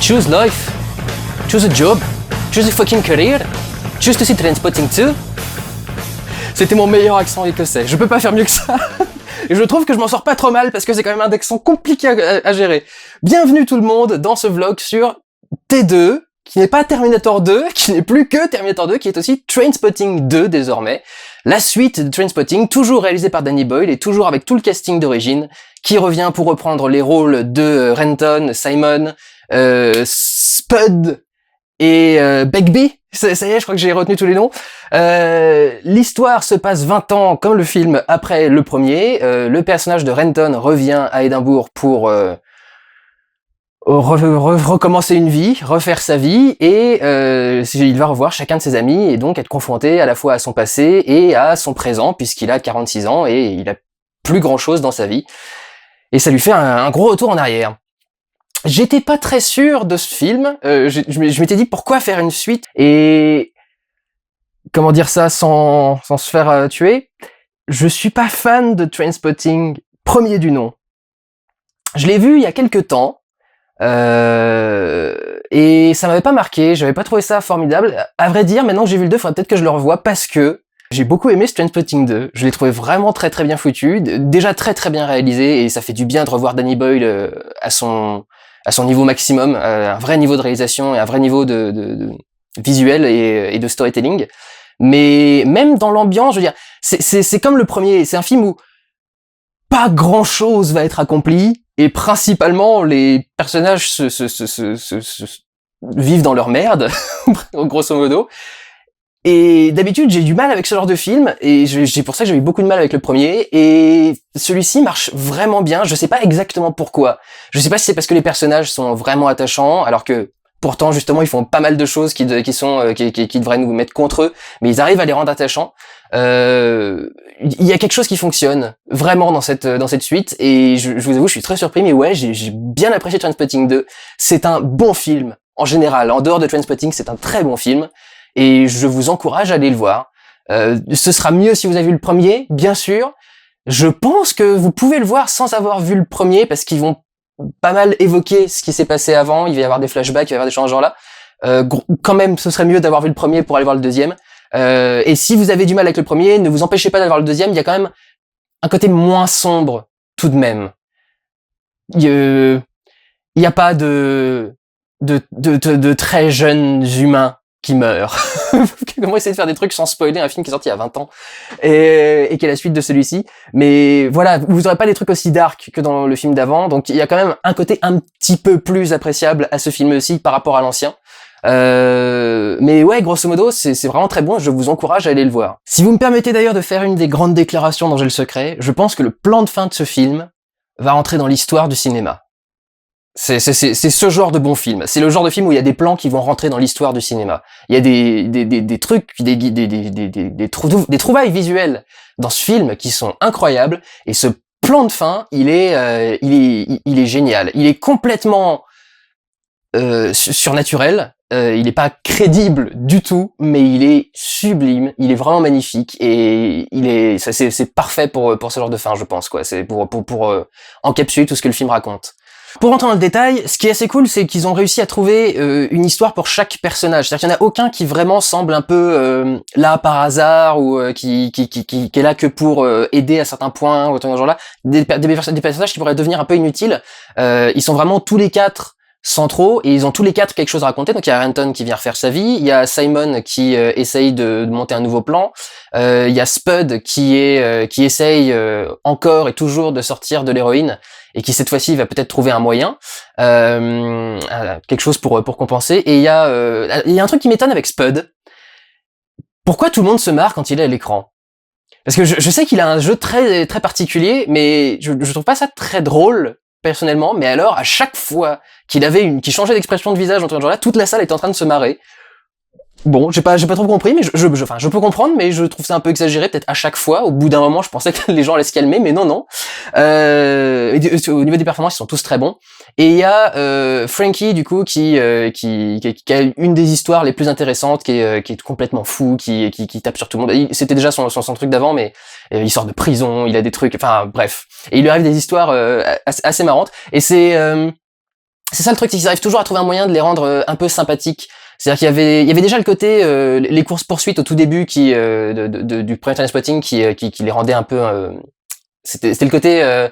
Choose life. Choose a job. Choose a fucking career. Choose to see Trainspotting 2. C'était mon meilleur accent écossais. Je peux pas faire mieux que ça. Et je trouve que je m'en sors pas trop mal parce que c'est quand même un accent compliqué à gérer. Bienvenue tout le monde dans ce vlog sur T2, qui n'est pas Terminator 2, qui n'est plus que Terminator 2, qui est aussi Trainspotting 2 désormais. La suite de Trainspotting, toujours réalisée par Danny Boyle et toujours avec tout le casting d'origine, qui revient pour reprendre les rôles de Renton, Simon, Spud et Begbie. Ça y est, je crois que j'ai retenu tous les noms. L'histoire se passe 20 ans comme le film après le premier. Le personnage de Renton revient à Édimbourg pour recommencer une vie, refaire sa vie, et il va revoir chacun de ses amis et donc être confronté à la fois à son passé et à son présent, puisqu'il a 46 ans et il a plus grand chose dans sa vie. Et ça lui fait un gros retour en arrière. J'étais pas très sûr de ce film. Je m'étais dit pourquoi faire une suite et comment dire ça sans se faire tuer. Je suis pas fan de Trainspotting premier du nom. Je l'ai vu il y a quelques temps et ça m'avait pas marqué. J'avais pas trouvé ça formidable. À vrai dire, maintenant que j'ai vu le 2, faudrait peut-être que je le revoie parce que j'ai beaucoup aimé ce Trainspotting 2. Je l'ai trouvé vraiment très très bien foutu, déjà très très bien réalisé, et ça fait du bien de revoir Danny Boyle à son niveau maximum, un vrai niveau de réalisation et un vrai niveau de visuel et de storytelling. Mais même dans l'ambiance, je veux dire, c'est comme le premier, c'est un film où pas grand chose va être accompli, et principalement les personnages vivent dans leur merde, grosso modo. Et d'habitude, j'ai du mal avec ce genre de film, et c'est pour ça que j'ai eu beaucoup de mal avec le premier, et celui-ci marche vraiment bien. Je sais pas exactement pourquoi. Je sais pas si c'est parce que les personnages sont vraiment attachants, alors que pourtant, justement, ils font pas mal de choses qui devraient nous mettre contre eux, mais ils arrivent à les rendre attachants. Il y a quelque chose qui fonctionne vraiment dans cette suite, et je vous avoue, je suis très surpris, mais ouais, j'ai bien apprécié Trainspotting 2. C'est un bon film, en général. En dehors de Trainspotting, c'est un très bon film. Et je vous encourage à aller le voir. Ce sera mieux si vous avez vu le premier, bien sûr. Je pense que vous pouvez le voir sans avoir vu le premier, parce qu'ils vont pas mal évoquer ce qui s'est passé avant. Il va y avoir des flashbacks, il va y avoir des choses dans ce genre-là. Quand même, ce serait mieux d'avoir vu le premier pour aller voir le deuxième. Et si vous avez du mal avec le premier, ne vous empêchez pas d'aller voir le deuxième. Il y a quand même un côté moins sombre, tout de même. Il y a pas de très jeunes humains qui meurt. Comment essayer de faire des trucs sans spoiler un film qui est sorti il y a 20 ans et qui est la suite de celui-ci. Mais voilà, vous aurez pas des trucs aussi dark que dans le film d'avant, donc il y a quand même un côté un petit peu plus appréciable à ce film-ci par rapport à l'ancien. Mais ouais, grosso modo, c'est vraiment très bon, je vous encourage à aller le voir. Si vous me permettez d'ailleurs de faire une des grandes déclarations dont j'ai le secret, je pense que le plan de fin de ce film va entrer dans l'histoire du cinéma. C'est ce genre de bon film. C'est le genre de film où il y a des plans qui vont rentrer dans l'histoire du cinéma. Il y a des trucs, des trouvailles visuelles dans ce film qui sont incroyables. Et ce plan de fin, il est génial. Il est complètement surnaturel. Il est pas crédible du tout, mais il est sublime. Il est vraiment magnifique et c'est parfait pour ce genre de fin, je pense quoi. C'est pour encapsuler tout ce que le film raconte. Pour rentrer dans le détail, ce qui est assez cool, c'est qu'ils ont réussi à trouver une histoire pour chaque personnage. C'est-à-dire qu'il n'y en a aucun qui vraiment semble un peu là par hasard ou qui est là que pour aider à certains points ou dans ce genre-là. Des personnages qui pourraient devenir un peu inutiles. Ils sont vraiment tous les quatre centraux et ils ont tous les quatre quelque chose à raconter. Donc il y a Renton qui vient refaire sa vie, il y a Simon qui essaye de monter un nouveau plan, il y a Spud qui essaye encore et toujours de sortir de l'héroïne et qui cette fois-ci va peut-être trouver un moyen, quelque chose pour compenser. Et il y a un truc qui m'étonne avec Spud. Pourquoi tout le monde se marre quand il est à l'écran? Parce que je sais qu'il a un jeu très très particulier, mais je trouve pas ça très drôle personnellement. Mais alors à chaque fois qu'il changeait d'expression de visage dans ce genre-là, toute la salle est en train de se marrer. Bon, j'ai pas trop compris, mais je peux comprendre, mais je trouve ça un peu exagéré, peut-être à chaque fois. Au bout d'un moment, je pensais que les gens allaient se calmer, mais non. Au niveau des performances, ils sont tous très bons. Et il y a Frankie, du coup, qui a une des histoires les plus intéressantes, qui est complètement fou, qui tape sur tout le monde. C'était déjà son truc d'avant, mais il sort de prison, il a des trucs, enfin bref. Et il lui arrive des histoires assez marrantes. Et c'est ça le truc, c'est qu'ils arrivent toujours à trouver un moyen de les rendre un peu sympathiques. C'est-à-dire il y avait déjà le côté les courses poursuites au tout début qui du premier Trainspotting qui les rendait un peu c'était le côté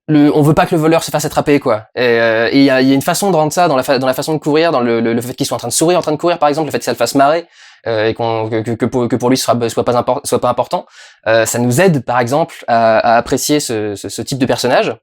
on veut pas que le voleur se fasse attraper quoi. Et il y a une façon de rendre ça dans la façon de courir, dans le fait qu'ils soient en train de sourire en train de courir par exemple, le fait que ça le fasse marrer et que pour lui soit pas important. Ça nous aide par exemple à apprécier ce type de personnage.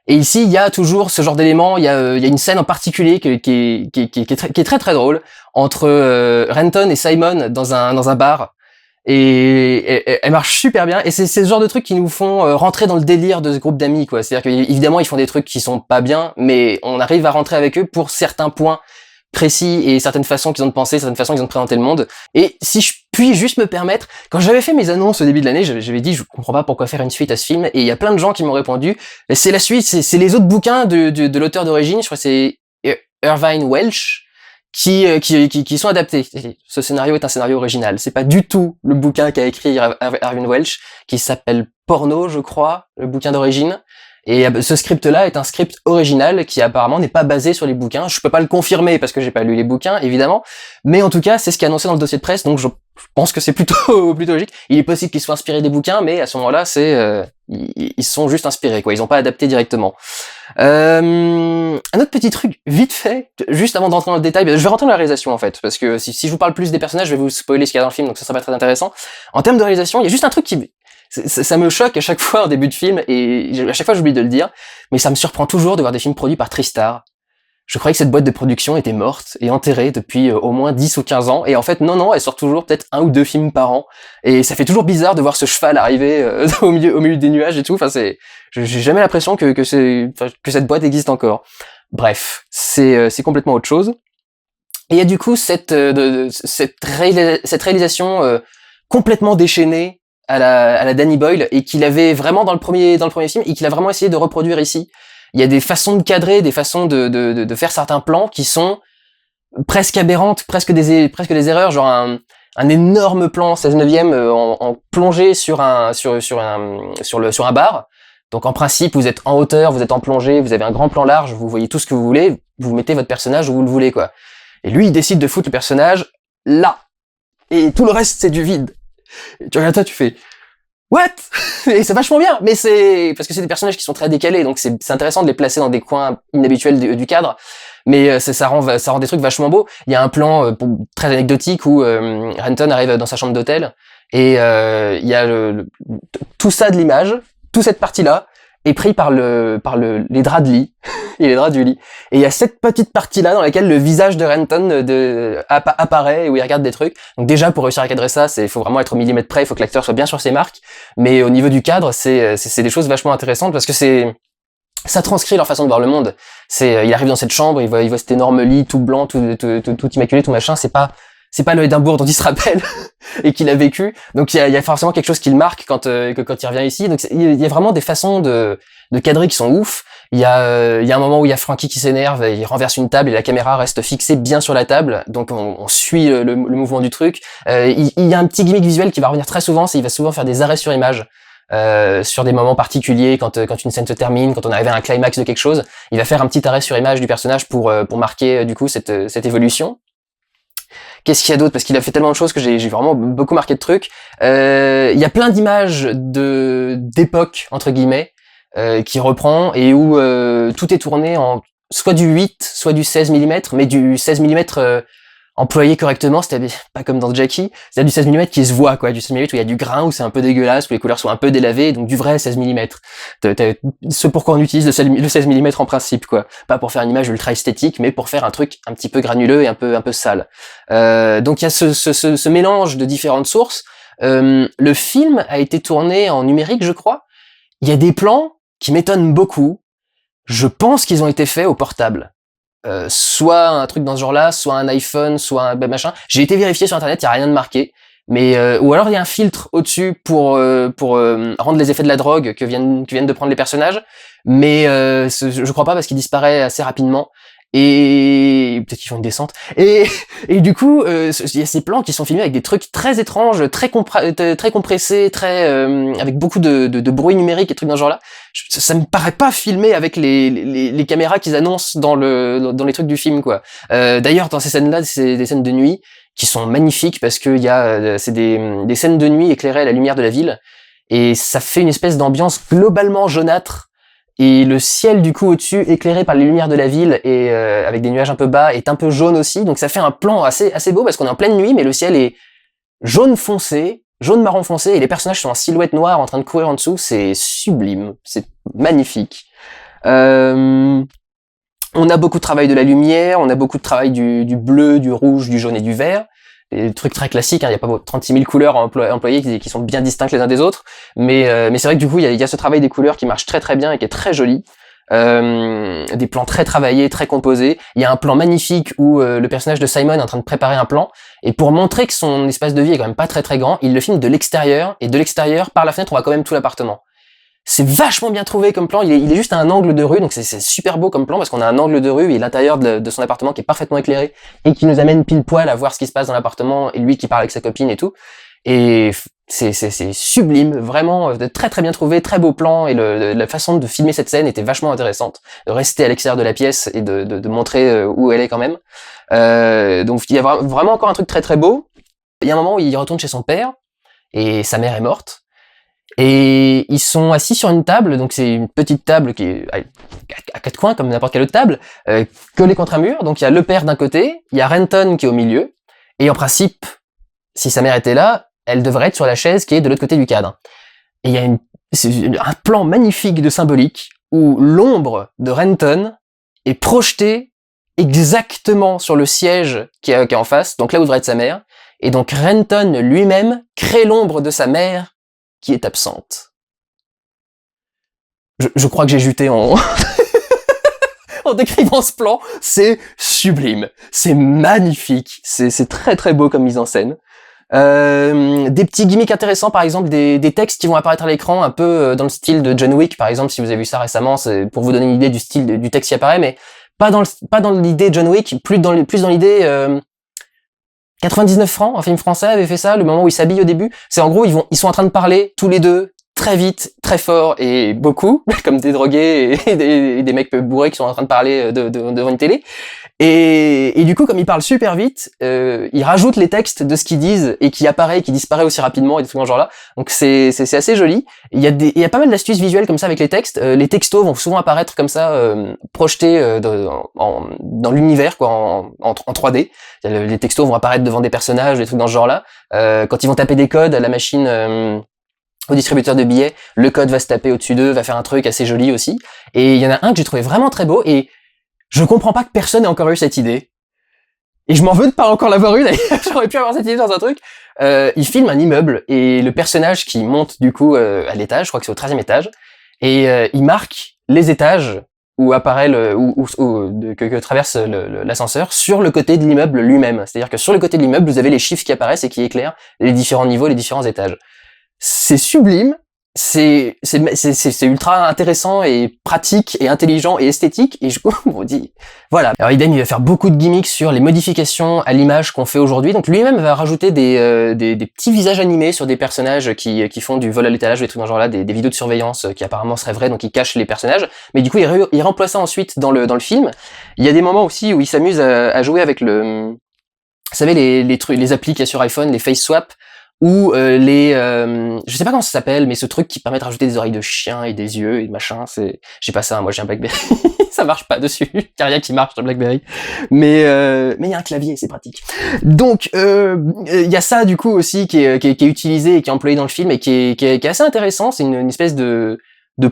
Et ici, il y a toujours ce genre d'élément. Il y a une scène en particulier qui est très très drôle entre Renton et Simon dans un bar. Et elle marche super bien. Et c'est ce genre de trucs qui nous font rentrer dans le délire de ce groupe d'amis, quoi. C'est-à-dire qu'évidemment, ils font des trucs qui sont pas bien, mais on arrive à rentrer avec eux pour certains points précis et certaines façons qu'ils ont de penser, certaines façons qu'ils ont de présenter le monde. Et si je puis juste me permettre, quand j'avais fait mes annonces au début de l'année, j'avais dit je comprends pas pourquoi faire une suite à ce film, et il y a plein de gens qui m'ont répondu c'est la suite, c'est les autres bouquins de l'auteur d'origine, je crois que c'est Irvine Welsh qui sont adaptés. Ce scénario est un scénario original, c'est pas du tout le bouquin qu'a écrit Irvine Welsh qui s'appelle Porno, je crois, le bouquin d'origine. Et ce script-là est un script original qui apparemment n'est pas basé sur les bouquins. Je peux pas le confirmer parce que j'ai pas lu les bouquins, évidemment. Mais en tout cas, c'est ce qui est annoncé dans le dossier de presse, donc je pense que c'est plutôt logique. Il est possible qu'ils soient inspirés des bouquins, mais à ce moment-là, ils sont juste inspirés, quoi. Ils ont pas adapté directement. Un autre petit truc, vite fait, juste avant d'entrer dans le détail, je vais rentrer dans la réalisation en fait, parce que si je vous parle plus des personnages, je vais vous spoiler ce qu'il y a dans le film, donc ça sera pas très intéressant. En termes de réalisation, il y a juste un truc ça me choque à chaque fois en début de film, et à chaque fois j'oublie de le dire, mais ça me surprend toujours de voir des films produits par Tristar. Je croyais que cette boîte de production était morte et enterrée depuis au moins 10 ou 15 ans, et en fait non, elle sort toujours peut-être 1 ou 2 films par an, et ça fait toujours bizarre de voir ce cheval arriver au milieu des nuages et tout, enfin j'ai jamais l'impression que cette boîte existe encore. Bref, c'est complètement autre chose. Et il y a du coup cette réalisation complètement déchaînée à la Danny Boyle, et qu'il avait vraiment dans le premier film, et qu'il a vraiment essayé de reproduire ici. Il y a des façons de cadrer, des façons de faire certains plans qui sont presque aberrantes, presque des erreurs, genre un énorme plan 16/9 en plongée sur un bar. Donc en principe, vous êtes en hauteur, vous êtes en plongée, vous avez un grand plan large, vous voyez tout ce que vous voulez, vous mettez votre personnage où vous le voulez, quoi. Et lui, il décide de foutre le personnage là. Et tout le reste, c'est du vide. Et tu regardes ça, tu fais what? Et c'est vachement bien, mais c'est parce que c'est des personnages qui sont très décalés, donc c'est intéressant de les placer dans des coins inhabituels du cadre, mais ça rend des trucs vachement beaux. Il y a un plan très anecdotique où Renton arrive dans sa chambre d'hôtel, et il y a tout ça de l'image, toute cette partie-là est pris par les draps de lit et les draps du lit. Et il y a cette petite partie-là dans laquelle le visage de Renton apparaît, où il regarde des trucs. Donc déjà, pour réussir à cadrer ça, il faut vraiment être au millimètre près, il faut que l'acteur soit bien sur ses marques. Mais au niveau du cadre, c'est des choses vachement intéressantes, parce que ça transcrit leur façon de voir le monde. Il arrive dans cette chambre, il voit cet énorme lit tout blanc, tout immaculé, tout machin, c'est pas le Édimbourg dont il se rappelle et qu'il a vécu. Donc il y a forcément quelque chose qui le marque quand il revient ici. Donc il y a vraiment des façons de cadrer qui sont ouf. Il y a un moment où il y a Frankie qui s'énerve, il renverse une table et la caméra reste fixée bien sur la table. Donc on suit le mouvement du truc. Il y a un petit gimmick visuel qui va revenir très souvent, c'est il va souvent faire des arrêts sur image. Sur des moments particuliers, quand une scène se termine, quand on arrive à un climax de quelque chose, il va faire un petit arrêt sur image du personnage pour marquer du coup cette évolution. Qu'est-ce qu'il y a d'autre? Parce qu'il a fait tellement de choses que j'ai vraiment beaucoup marqué de trucs. Il y a plein d'images d'époque, entre guillemets, qui reprend, et où tout est tourné en soit du 8, soit du 16 mm, mais du 16 mm employé correctement, c'est-à-dire pas comme dans Jackie, c'est-à-dire du 16 mm qui se voit, quoi, du 16 mm où il y a du grain, où c'est un peu dégueulasse, où les couleurs sont un peu délavées, donc du vrai 16 mm. Ce pourquoi on utilise le 16 mm en principe, quoi. Pas pour faire une image ultra esthétique, mais pour faire un truc un petit peu granuleux et un peu sale. Donc il y a ce mélange de différentes sources. Le film a été tourné en numérique, je crois. Il y a des plans qui m'étonnent beaucoup. Je pense qu'ils ont été faits au portable. Soit un truc dans ce genre-là, soit un iPhone, soit un machin. J'ai été vérifié sur internet, il y a rien de marqué. Mais ou alors il y a un filtre au-dessus pour rendre les effets de la drogue que viennent de prendre les personnages. Mais je crois pas, parce qu'il disparaît assez rapidement. Et peut-être qu'ils font une descente. Et du coup, il y a ces plans qui sont filmés avec des trucs très étranges, très compressés, avec beaucoup de bruit numérique et trucs dans ce genre-là. Ça me paraît pas filmé avec les caméras qu'ils annoncent dans les trucs du film, quoi. D'ailleurs, dans ces scènes-là, c'est des scènes de nuit qui sont magnifiques parce que c'est des scènes de nuit éclairées à la lumière de la ville, et ça fait une espèce d'ambiance globalement jaunâtre. Et le ciel du coup au-dessus, éclairé par les lumières de la ville et avec des nuages un peu bas, est un peu jaune aussi. Donc ça fait un plan assez beau parce qu'on est en pleine nuit, mais le ciel est jaune foncé, jaune marron foncé, et les personnages sont en silhouette noire en train de courir en dessous. C'est sublime, c'est magnifique. On a beaucoup de travail de la lumière, on a beaucoup de travail du bleu, du rouge, du jaune et du vert. Des trucs très classiques, hein, il n'y a pas 36 000 couleurs employées qui sont bien distinctes les uns des autres, mais c'est vrai que du coup il y a ce travail des couleurs qui marche très très bien et qui est très joli. Des plans très travaillés, très composés. Il y a un plan magnifique où le personnage de Simon est en train de préparer un plan, et pour montrer que son espace de vie est quand même pas très très grand, il le filme de l'extérieur, et de l'extérieur, par la fenêtre, on voit quand même tout l'appartement. C'est vachement bien trouvé comme plan, il est juste à un angle de rue, donc c'est super beau comme plan parce qu'on a un angle de rue et l'intérieur de son appartement qui est parfaitement éclairé et qui nous amène pile poil à voir ce qui se passe dans l'appartement et lui qui parle avec sa copine et tout. Et c'est sublime, vraiment très très bien trouvé, très beau plan, et la façon de filmer cette scène était vachement intéressante, de rester à l'extérieur de la pièce et de montrer où elle est quand même. Donc il y a vraiment encore un truc très très beau. Il y a un moment où il retourne chez son père et sa mère est morte. Et ils sont assis sur une table, donc c'est une petite table qui est à quatre coins comme n'importe quelle autre table, collée contre un mur. Donc il y a le père d'un côté, il y a Renton qui est au milieu, et en principe, si sa mère était là, elle devrait être sur la chaise qui est de l'autre côté du cadre. Et il y a un plan magnifique de symbolique où l'ombre de Renton est projetée exactement sur le siège qui est en face, donc là où devrait être sa mère, et donc Renton lui-même crée l'ombre de sa mère qui est absente. Je crois que j'ai juté en en décrivant ce plan. C'est sublime, c'est magnifique, c'est très très beau comme mise en scène. Des petits gimmicks intéressants, par exemple des textes qui vont apparaître à l'écran un peu dans le style de John Wick, par exemple, si vous avez vu ça récemment, c'est pour vous donner une idée du style du texte qui apparaît, mais pas dans l'idée John Wick, plus dans l'idée 99 francs, un film français avait fait ça, le moment où ils s'habillent au début. C'est en gros, ils sont en train de parler, tous les deux, très vite, très fort et beaucoup, comme des drogués et des mecs bourrés qui sont en train de parler devant une télé. Et du coup, comme ils parlent super vite, ils rajoutent les textes de ce qu'ils disent et qui apparaît et qui disparaît aussi rapidement et des trucs dans ce genre-là. Donc c'est assez joli. Il y a pas mal d'astuces visuelles comme ça avec les textes. Les textos vont souvent apparaître comme ça, projetés dans l'univers, quoi, en 3D. Les textos vont apparaître devant des personnages, des trucs dans ce genre-là. Quand ils vont taper des codes à la machine, au distributeur de billets, le code va se taper au-dessus d'eux, va faire un truc assez joli aussi. Et il y en a un que j'ai trouvé vraiment très beau, et je comprends pas que personne ait encore eu cette idée. Et je m'en veux de pas encore l'avoir eu, d'ailleurs. J'aurais pu avoir cette idée dans un truc. Il filme un immeuble, et le personnage qui monte du coup à l'étage, je crois que c'est au 13e étage, et il marque les étages où apparaît que traverse l'ascenseur sur le côté de l'immeuble lui-même. C'est-à-dire que sur le côté de l'immeuble, vous avez les chiffres qui apparaissent et qui éclairent les différents niveaux, les différents étages. C'est sublime, c'est ultra intéressant et pratique et intelligent et esthétique, et je vous dis voilà. Alors Idem, il va faire beaucoup de gimmicks sur les modifications à l'image qu'on fait aujourd'hui. Donc lui-même va rajouter des petits visages animés sur des personnages qui font du vol à l'étalage, des trucs dans ce genre-là, des vidéos de surveillance qui apparemment seraient vraies, donc il cache les personnages. Mais du coup, il remploie ça ensuite dans le film. Il y a des moments aussi où il s'amuse à jouer avec vous savez les applis qu'il y a sur iPhone, les face swap, ou je sais pas comment ça s'appelle, mais ce truc qui permet de rajouter des oreilles de chien et des yeux et machin, j'ai pas ça, moi j'ai un BlackBerry. Ça marche pas dessus, y a rien qui marche sur BlackBerry. Mais il y a un clavier, c'est pratique. Donc il y a ça du coup aussi qui est utilisé et qui est employé dans le film et qui est assez intéressant. C'est une espèce de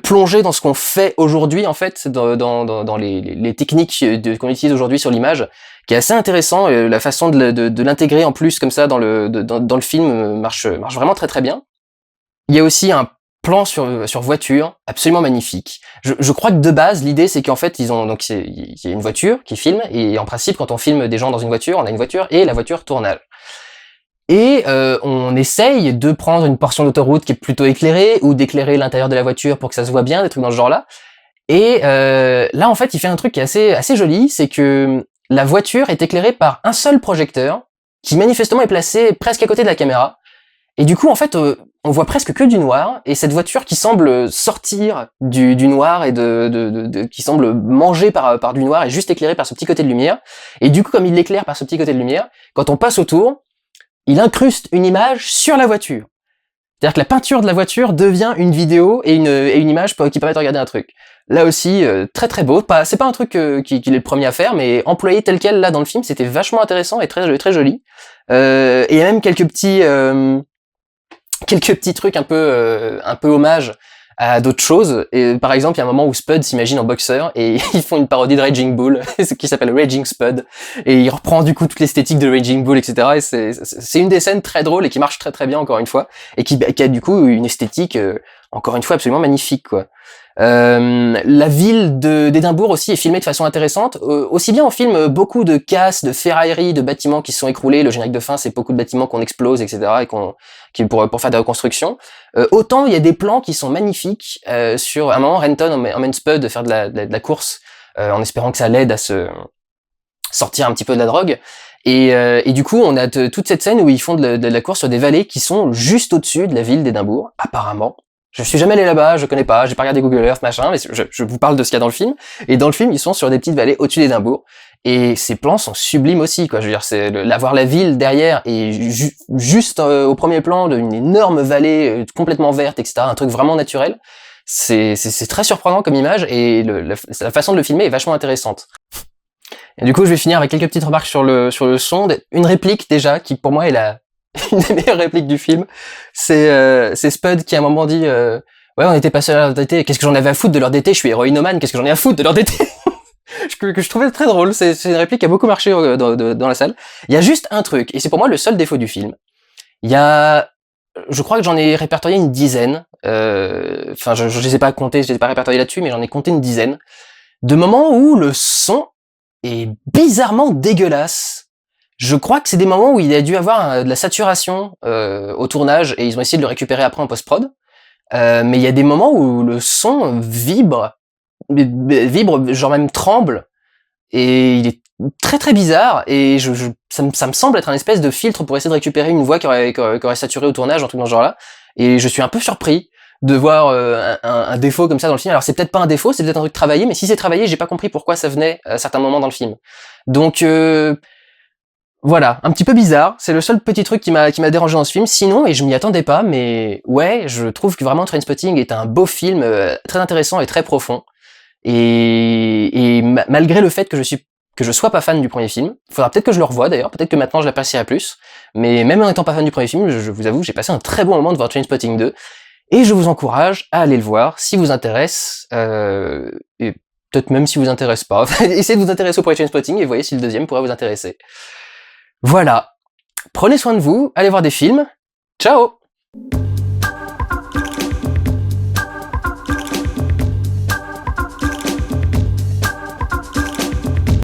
plonger dans ce qu'on fait aujourd'hui, en fait, dans les techniques qu'on utilise aujourd'hui sur l'image, qui est assez intéressant. La façon de l'intégrer en plus comme ça dans le film marche vraiment très très bien. Il y a aussi un plan sur voiture absolument magnifique. Je crois que de base l'idée c'est qu'en fait il y a une voiture qui filme, et en principe quand on filme des gens dans une voiture, on a une voiture et la voiture tourne. Et on essaye de prendre une portion d'autoroute qui est plutôt éclairée, ou d'éclairer l'intérieur de la voiture pour que ça se voit bien, des trucs dans ce genre-là. Et là, en fait, il fait un truc qui est assez joli, c'est que la voiture est éclairée par un seul projecteur, qui manifestement est placé presque à côté de la caméra. Et du coup, en fait, on voit presque que du noir, et cette voiture qui semble sortir du noir et qui semble manger par du noir est juste éclairée par ce petit côté de lumière. Et du coup, comme il l'éclaire par ce petit côté de lumière, quand on passe autour, il incruste une image sur la voiture. C'est-à-dire que la peinture de la voiture devient une vidéo et une image qui permet de regarder un truc. Là aussi, très très beau. C'est pas un truc qu'il est le premier à faire, mais employé tel quel là dans le film, c'était vachement intéressant et très joli. Et il y a même quelques petits trucs un peu hommage à d'autres choses. Et par exemple, il y a un moment où Spud s'imagine en boxeur et ils font une parodie de Raging Bull, ce qui s'appelle Raging Spud, et il reprend du coup toute l'esthétique de Raging Bull, etc. Et c'est une des scènes très drôles et qui marche très bien encore une fois, et qui a du coup une esthétique encore une fois absolument magnifique, quoi. La ville d'Édimbourg aussi est filmée de façon intéressante. Aussi bien on filme beaucoup de casses, de ferrailleries, de bâtiments qui se sont écroulés. Le générique de fin, c'est beaucoup de bâtiments qu'on explose, etc. et pour faire des reconstructions. Autant il y a des plans qui sont magnifiques. Sur un moment, Renton emmène Spud de faire de la course, en espérant que ça l'aide à se sortir un petit peu de la drogue. Et du coup, on a toute cette scène où ils font de la course sur des vallées qui sont juste au-dessus de la ville d'Édimbourg, apparemment. Je suis jamais allé là-bas, je connais pas, j'ai pas regardé Google Earth, machin, mais je vous parle de ce qu'il y a dans le film. Et dans le film, ils sont sur des petites vallées au-dessus d'Édimbourg. Et ces plans sont sublimes aussi, quoi. Je veux dire, c'est voir la ville derrière et juste au premier plan d'une énorme vallée complètement verte, etc. Un truc vraiment naturel. C'est très surprenant comme image et la façon de le filmer est vachement intéressante. Et du coup, je vais finir avec quelques petites remarques sur le son. Une réplique déjà qui pour moi est une des meilleures répliques du film, c'est Spud qui à un moment dit ouais, on était pas seuls à leur DT, qu'est-ce que j'en avais à foutre de leur DT, je suis héroïnomane, qu'est-ce que j'en ai à foutre de leur DT. que je trouvais très drôle, c'est une réplique qui a beaucoup marché dans la salle. Il y a juste un truc, et c'est pour moi le seul défaut du film. Il y a, je crois que j'en ai répertorié une dizaine, enfin je les ai pas comptés, je les ai pas répertoriés là-dessus, mais j'en ai compté une dizaine, de moments où le son est bizarrement dégueulasse. Je crois que c'est des moments où il a dû avoir de la saturation au tournage et ils ont essayé de le récupérer après en post-prod. Mais il y a des moments où le son vibre, genre même tremble, et il est très bizarre. Et ça me semble être un espèce de filtre pour essayer de récupérer une voix qui aurait saturé au tournage, un truc dans ce genre-là. Et je suis un peu surpris de voir un défaut comme ça dans le film. Alors c'est peut-être pas un défaut, c'est peut-être un truc travaillé, mais si c'est travaillé, j'ai pas compris pourquoi ça venait à certains moments dans le film. Donc voilà, un petit peu bizarre, c'est le seul petit truc qui m'a dérangé dans ce film, sinon, et je m'y attendais pas, mais ouais, je trouve que vraiment Trainspotting est un beau film, très intéressant et très profond, et malgré le fait que je sois pas fan du premier film, faudra peut-être que je le revoie d'ailleurs, peut-être que maintenant je l'apprécierai plus, mais même en étant pas fan du premier film, je vous avoue que j'ai passé un très bon moment de voir Trainspotting 2, et je vous encourage à aller le voir, si vous intéresse, et peut-être même si vous intéresse pas, essayez de vous intéresser au premier Trainspotting, et voyez si le deuxième pourrait vous intéresser. Voilà. Prenez soin de vous, allez voir des films. Ciao!